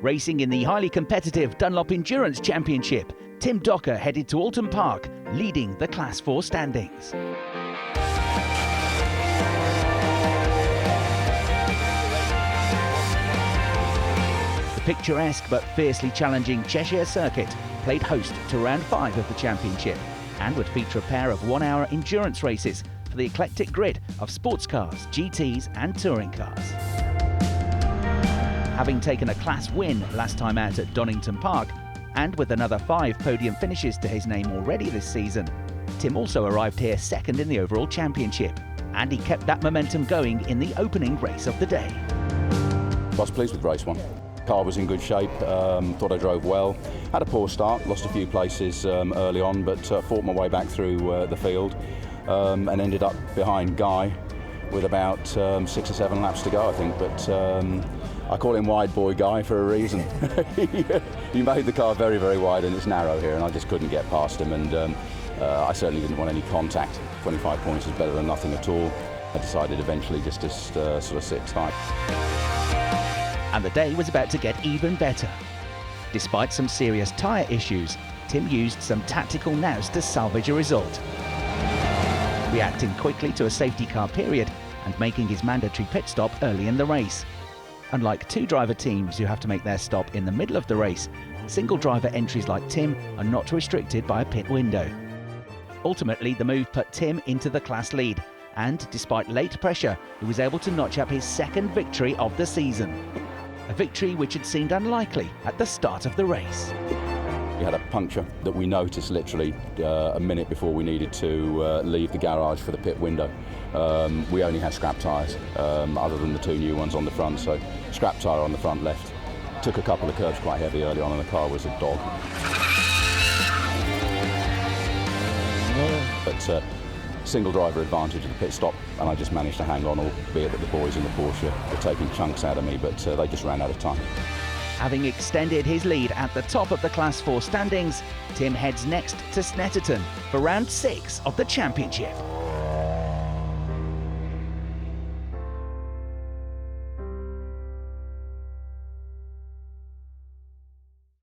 Racing in the highly competitive Dunlop Endurance Championship, Tim Docker headed to Oulton Park, leading the Class 4 standings. The picturesque but fiercely challenging Cheshire Circuit played host to round 5 of the championship and would feature a pair of 1-hour endurance races for the eclectic grid of sports cars, GTs and touring cars. Having taken a class win last time out at Donington Park, and with another 5 podium finishes to his name already this season, Tim also arrived here second in the overall championship, and he kept that momentum going in the opening race of the day. I was pleased with race 1. Car was in good shape, thought I drove well. Had a poor start, lost a few places early on, but fought my way back through the field and ended up behind Guy with about 6 or 7 laps to go, I think. But I call him Wide Boy Guy for a reason. He made the car very, very wide, and it's narrow here, and I just couldn't get past him, and I certainly didn't want any contact. 25 points is better than nothing at all. I decided eventually just to sort of sit tight. And the day was about to get even better. Despite some serious tyre issues, Tim used some tactical nous to salvage a result. Reacting quickly to a safety car period and making his mandatory pit stop early in the race. Unlike 2-driver teams who have to make their stop in the middle of the race, single-driver entries like Tim are not restricted by a pit window. Ultimately, the move put Tim into the class lead, and despite late pressure, he was able to notch up his second victory of the season. A victory which had seemed unlikely at the start of the race. We had a puncture that we noticed literally a minute before we needed to leave the garage for the pit window. We only had scrap tyres, other than the 2 new ones on the front, so scrap tyre on the front left. Took a couple of curves quite heavy early on, and the car was a dog. But single driver advantage of the pit stop, and I just managed to hang on, albeit that the boys in the Porsche were taking chunks out of me, but they just ran out of time. Having extended his lead at the top of the Class 4 standings, Tim heads next to Snetterton for round 6 of the championship.